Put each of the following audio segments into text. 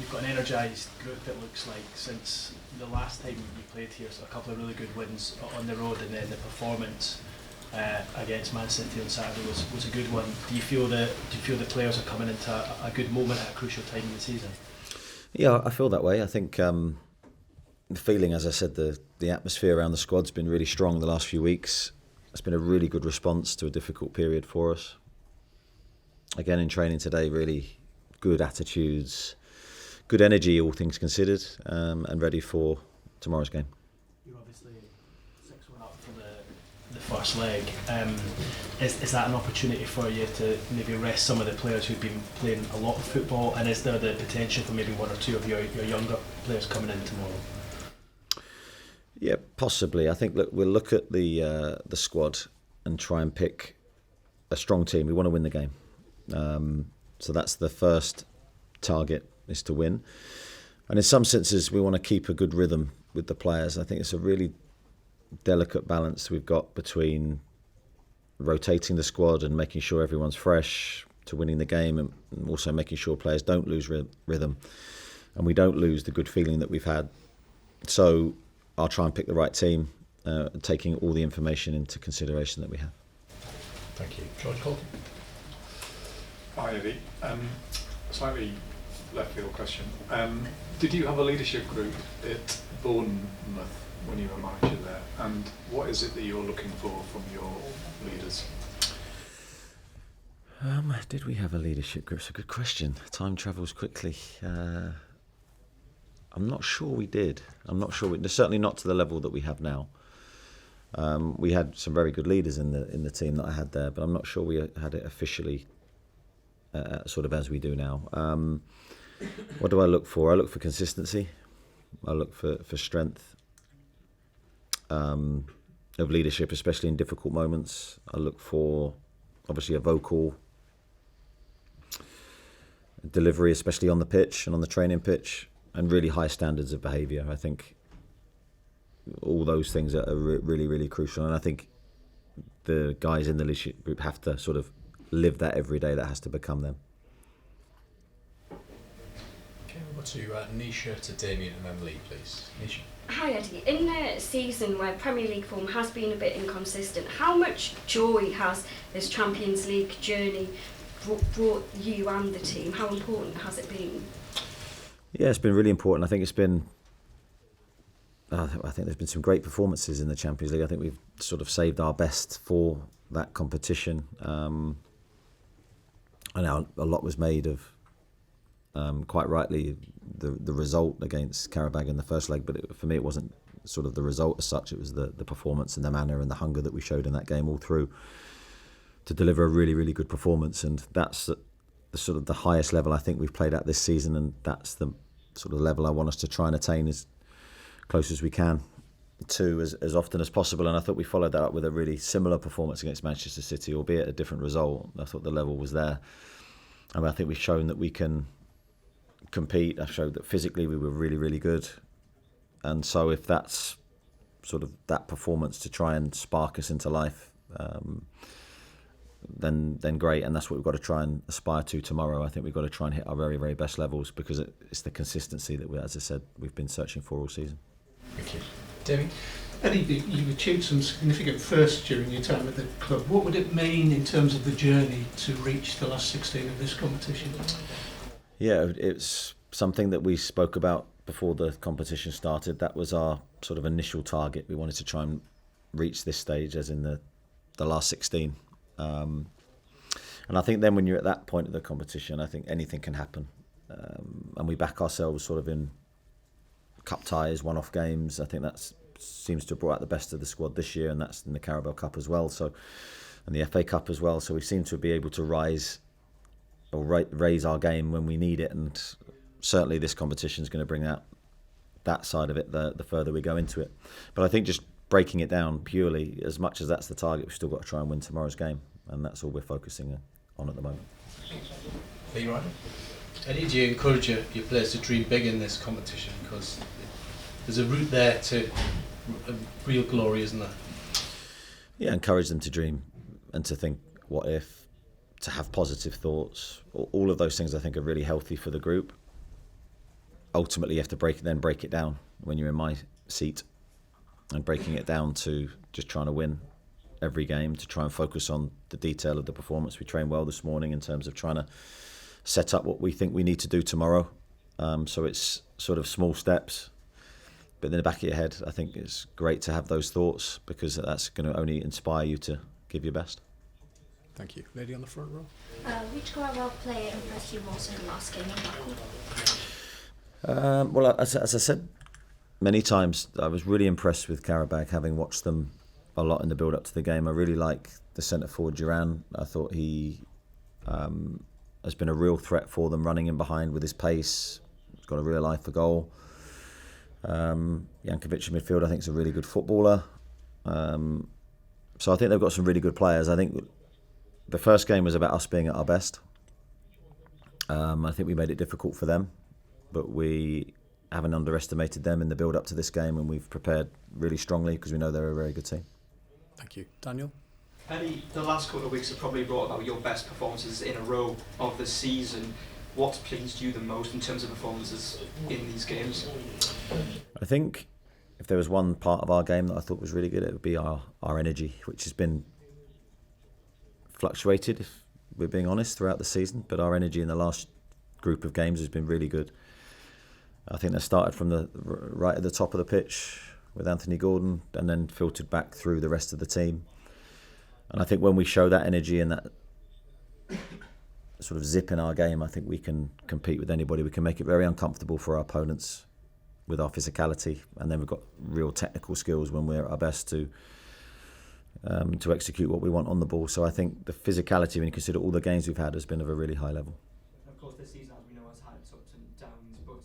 you've got an energised group, it looks like, since the last time you played here. So a couple of really good wins on the road, and then the performance against Man City on Saturday was a good one. Do you feel the players are coming into a good moment at a crucial time in the season? Yeah, I feel that way. I think the feeling, as I said, the atmosphere around the squad's been really strong the last few weeks. It's been a really good response to a difficult period for us. Again, in training today, really good attitudes, good energy, all things considered, and ready for tomorrow's game. You're obviously 6-1 up for the first leg. Is that an opportunity for you to maybe rest some of the players who've been playing a lot of football, and is there the potential for maybe one or two of your younger players coming in tomorrow? Yeah, possibly. I think we'll look at the squad and try and pick a strong team. We want to win the game. So that's the first target, is to win. And in some senses, we want to keep a good rhythm with the players. I think it's a really delicate balance we've got between rotating the squad and making sure everyone's fresh to winning the game, and also making sure players don't lose rhythm and we don't lose the good feeling that we've had. So I'll try and pick the right team, taking all the information into consideration that we have. Thank you. George Colton. Hi, Eddie. Slightly left field question. Did you have a leadership group at Bournemouth when you were manager there? And what is it that you're looking for from your leaders? Did we have a leadership group? It's a good question. Time travels quickly. I'm not sure we did. Certainly not to the level that we have now. We had some very good leaders in the team that I had there, but I'm not sure we had it officially sort of as we do now. What do I look for? I look for consistency. I look for strength of leadership, especially in difficult moments. I look for, obviously, a vocal delivery, especially on the pitch and on the training pitch, and really high standards of behaviour. I think all those things are really, really crucial. And I think the guys in the leadership group have to sort of live that every day. That has to become them. Okay, we'll go to Nmecha, to Damien and then Lee, please. Nmecha. Hi Eddie, in a season where Premier League form has been a bit inconsistent, how much joy has this Champions League journey brought you and the team? How important has it been? Yeah, it's been really important. I think it's been. I think there's been some great performances in the Champions League. I think we've sort of saved our best for that competition. And a lot was made of, quite rightly, the result against Qarabağ in the first leg. But for me, it wasn't sort of the result as such. It was the performance and the manner and the hunger that we showed in that game all through to deliver a really, really good performance. And that's the sort of the highest level I think we've played at this season. And that's the sort of level I want us to try and attain as close as we can to as often as possible. And I thought we followed that up with a really similar performance against Manchester City, albeit a different result. I thought the level was there. I mean, I think we've shown that we can compete. I've showed that physically we were really, really good. And so if that's sort of that performance to try and spark us into life, then great. And that's what we've got to try and aspire to tomorrow. I think we've got to try and hit our very, very best levels, because it's the consistency that, as I said, we've been searching for all season. Thank you. David? Eddie, you've achieved some significant firsts during your time at the club. What would it mean in terms of the journey to reach the last 16 of this competition? Yeah, it's something that we spoke about before the competition started. That was our sort of initial target. We wanted to try and reach this stage, as in the last 16. And I think then when you're at that point of the competition, I think anything can happen. And we back ourselves sort of in cup ties, one-off games. I think that seems to have brought out the best of the squad this year, and that's in the Qarabağ Cup as well, so, and the FA Cup as well. So we seem to be able to raise our game when we need it, and certainly this competition is going to bring out that side of it the further we go into it. But I think just breaking it down purely, as much as that's the target, we've still got to try and win tomorrow's game, and that's all we're focusing on at the moment. Are you right? Eddie, do you encourage your players to dream big in this competition? Because there's a route there to real glory, isn't there? Yeah, encourage them to dream and to think, what if, to have positive thoughts. All of those things I think are really healthy for the group. ultimately you have to break it down when you're in my seat, and breaking it down to just trying to win every game, to try and focus on the detail of the performance. We trained well this morning in terms of trying to set up what we think we need to do tomorrow. So it's sort of small steps, but in the back of your head, I think it's great to have those thoughts, because that's going to only inspire you to give your best. Thank you. Lady on the front row. Which Qarabağ player impressed you most in the last game in Baku? Well, as I said many times, I was really impressed with Qarabağ, having watched them a lot in the build-up to the game. I really like the centre-forward Duran. I thought he has been a real threat for them, running in behind with his pace. He's got a real eye for goal. Jankovic in midfield, I think, is a really good footballer. So I think they've got some really good players. I think the first game was about us being at our best. I think we made it difficult for them, but we haven't underestimated them in the build-up to this game, and we've prepared really strongly because we know they're a very good team. Thank you. Daniel? Eddie, the last couple of weeks have probably brought about your best performances in a row of the season. What's pleased you the most in terms of performances in these games? I think if there was one part of our game that I thought was really good, it would be our energy, which has been fluctuated, if we're being honest, throughout the season. But our energy in the last group of games has been really good. I think that started from the right at the top of the pitch with Anthony Gordon, and then filtered back through the rest of the team. And I think when we show that energy and that sort of zip in our game, I think we can compete with anybody. We can make it very uncomfortable for our opponents with our physicality, and then we've got real technical skills when we're at our best to execute what we want on the ball. So I think the physicality, when you consider all the games we've had, has been of a really high level. Of course, this season, as we know, has had its ups and downs, but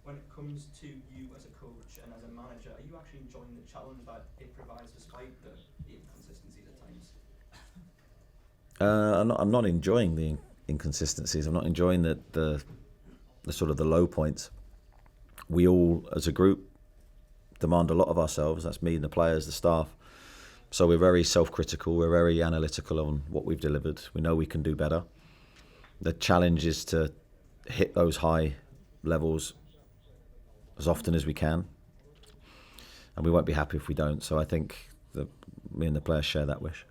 when it comes to you as a coach and as a manager, are you actually enjoying the challenge that it provides despite the inconsistencies at times? I'm not enjoying the inconsistencies. I'm not enjoying the sort of the low points. We all, as a group, demand a lot of ourselves. That's me and the players, the staff. So we're very self-critical. We're very analytical on what we've delivered. We know we can do better. The challenge is to hit those high levels as often as we can, and we won't be happy if we don't. So I think me and the players share that wish.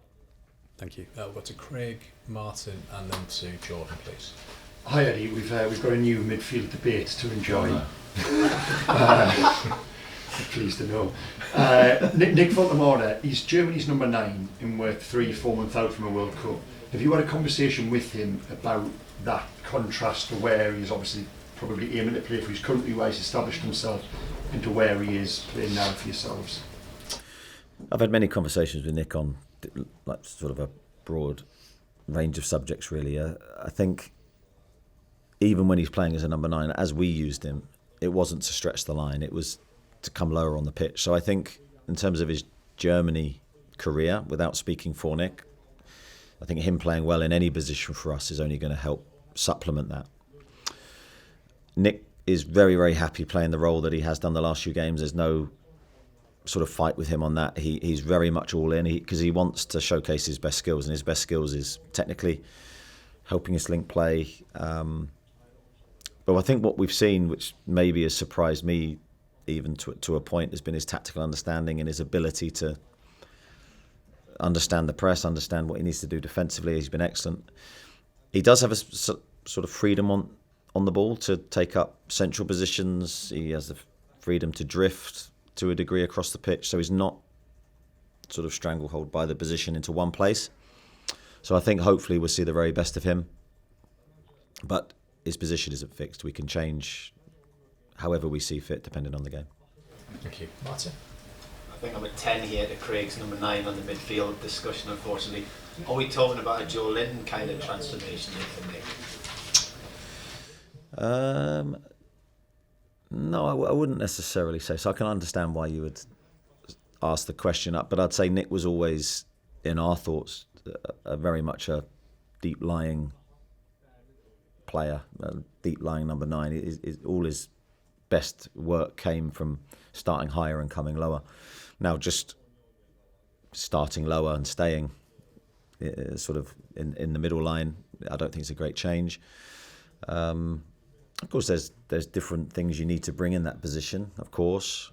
Thank you. We'll go to Craig, Martin, and then to Jordan, please. Hi Eddie, we've got a new midfield debate to enjoy. Pleased to know. Nick Fontemora, he's Germany's number 9 and we're 3-4 months out from a World Cup. Have you had a conversation with him about that contrast to where he's obviously probably aiming to play for his country, where he's established himself, and to where he is playing now for yourselves? I've had many conversations with Nick on like sort of a broad range of subjects, really. I think even when he's playing as a number 9, as we used him, it wasn't to stretch the line, it was to come lower on the pitch. So I think in terms of his Germany career, without speaking for Nick, I think him playing well in any position for us is only going to help supplement that. Nick is very, very happy playing the role that he has done the last few games. There's no sort of fight with him on that. He's very much all in because he wants to showcase his best skills, and his best skills is technically helping us link play. But I think what we've seen, which maybe has surprised me even to a point, has been his tactical understanding and his ability to understand the press, understand what he needs to do defensively. He's been excellent. He does have a sort of freedom on the ball to take up central positions. He has the freedom to drift to a degree across the pitch, so he's not sort of stranglehold by the position into one place. So I think hopefully we'll see the very best of him. But his position isn't fixed. We can change however we see fit, depending on the game. Thank you. Martin? I think I'm a 10 here to Craig's number 9 on the midfield discussion, unfortunately. Are we talking about a Joe Linton kind of transformation for Nick? No, I wouldn't necessarily say so. I can understand why you would ask the question up, but I'd say Nick was always, in our thoughts, very much a deep-lying player, a deep-lying number 9. All his best work came from starting higher and coming lower. Now, just starting lower and staying sort of in the middle line, I don't think it's a great change. Of course, there's different things you need to bring in that position, of course.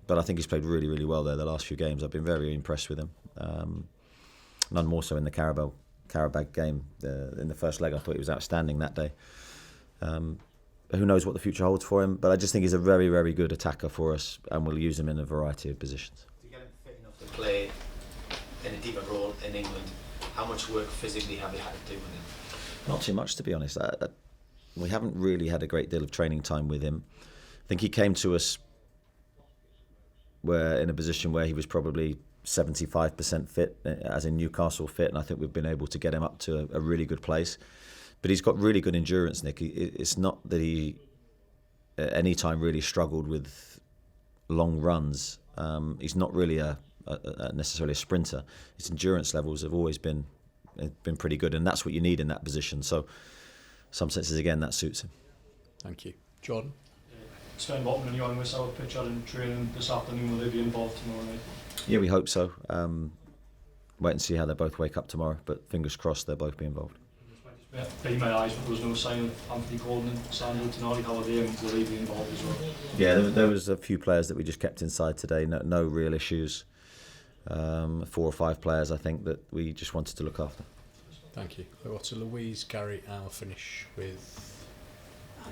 But I think he's played really, really well there the last few games. I've been very impressed with him. None more so in the Qarabağ game. In the first leg, I thought he was outstanding that day. Who knows what the future holds for him? But I just think he's a very, very good attacker for us, and we'll use him in a variety of positions. To get him fit enough to play in a deeper role in England, how much work physically have you had to do with him? Not too much, to be honest. We haven't really had a great deal of training time with him. I think he came to us in a position where he was probably 75% fit, as in Newcastle fit, and I think we've been able to get him up to a really good place. But he's got really good endurance, Nick. It's not that he at any time really struggled with long runs. He's not really necessarily a sprinter. His endurance levels have always been pretty good, and that's what you need in that position. So, some senses again, that suits him. Thank you, Jordan. Sven Botman and Johan Wissel pitch out in training this afternoon. Will they be involved tomorrow night? Yeah, we hope so. Wait and see how they both wake up tomorrow, but fingers crossed they'll both be involved. Behind my eyes, but there was no sign of Anthony Gordon and Sandro Tonali. How are they, and will they be involved as well? Yeah, there was a few players that we just kept inside today. No real issues. 4 or 5 players, I think, that we just wanted to look after. Thank you. Over to Louise, Gary, and I'll finish with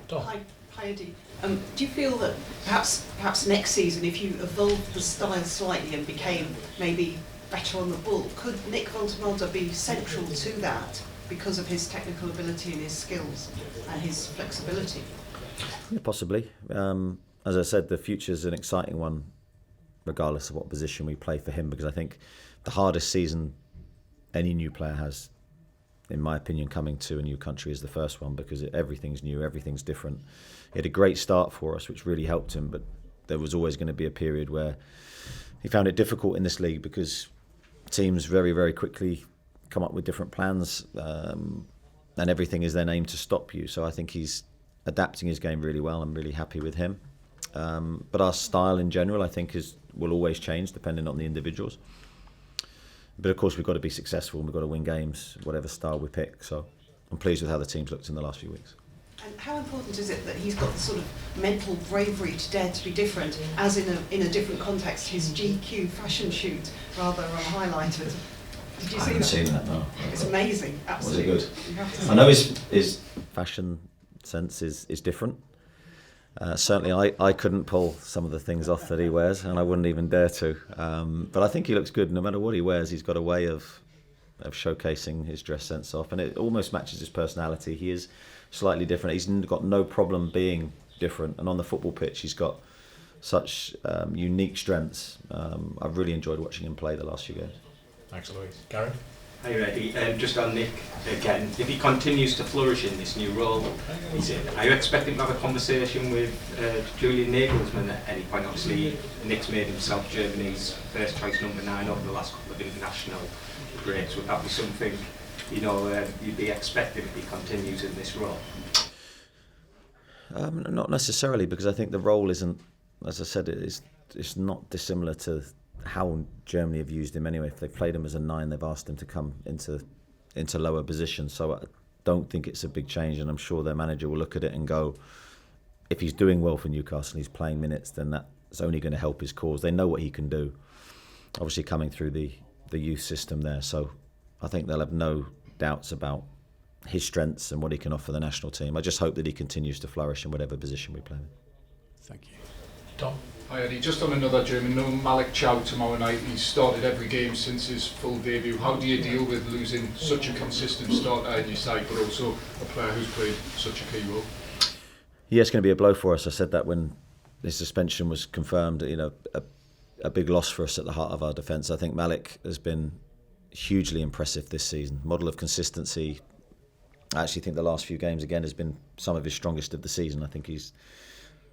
Dom. Hi, Eddie. Do you feel that perhaps next season, if you evolved the style slightly and became maybe better on the ball, could Nick van der Mulder be central to that because of his technical ability and his skills and his flexibility? Yeah, possibly. As I said, the future's an exciting one, regardless of what position we play for him, because I think the hardest season any new player has, in my opinion, coming to a new country is the first one, because everything's new, everything's different. He had a great start for us, which really helped him, but there was always going to be a period where he found it difficult in this league because teams very, very quickly come up with different plans, and everything is then aimed to stop you. So I think he's adapting his game really well. I'm really happy with him. But our style in general, I think, will always change depending on the individuals. But of course, we've got to be successful and we've got to win games, whatever style we pick. So I'm pleased with how the team's looked in the last few weeks. And how important is it that he's got the sort of mental bravery to dare to be different, as in a different context, his GQ fashion shoot, rather highlighted? Did you see that? I haven't seen that, no. It's amazing, absolutely. Was it good? You have to see I know it. his fashion sense is different. Certainly I couldn't pull some of the things off that he wears, and I wouldn't even dare to. But I think he looks good no matter what he wears. He's got a way of showcasing his dress sense off, and it almost matches his personality. He is slightly different. He's got no problem being different, and on the football pitch he's got such unique strengths. I've really enjoyed watching him play the last few games. Thanks, Louise. Gary? Hi, Eddie. Just on Nick again, if he continues to flourish in this new role, are you expecting to have a conversation with Julian Nagelsmann at any point? Obviously, Nick's made himself Germany's first choice number 9 over the last couple of international breaks. Would that be something you'd be expecting if he continues in this role? Not necessarily, because I think the role isn't, as I said, it's not dissimilar to how Germany have used him anyway. If they've played him as a 9, they've asked him to come into lower positions. So I don't think it's a big change, and I'm sure their manager will look at it and go, if he's doing well for Newcastle and he's playing minutes, then that's only going to help his cause. They know what he can do, obviously coming through the youth system there. So I think they'll have no doubts about his strengths and what he can offer the national team. I just hope that he continues to flourish in whatever position we play in. Thank you. Tom? Hi Eddie, just on another German, Malik Chow tomorrow night. He's started every game since his full debut. How do you deal with losing such a consistent starter in your side, but also a player who's played such a key role? Yeah, it's going to be a blow for us. I said that when his suspension was confirmed. A big loss for us at the heart of our defence. I think Malik has been hugely impressive this season. Model of consistency. I actually think the last few games again has been some of his strongest of the season. I think he's,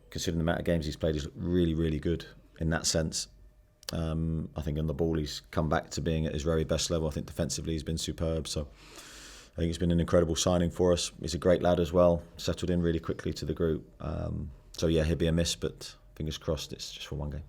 considering the amount of games he's played, he's really, really good in that sense. I think on the ball he's come back to being at his very best level. I think defensively he's been superb. So I think it's been an incredible signing for us. He's a great lad as well. Settled in really quickly to the group. So yeah, he'll be a miss, but fingers crossed it's just for one game.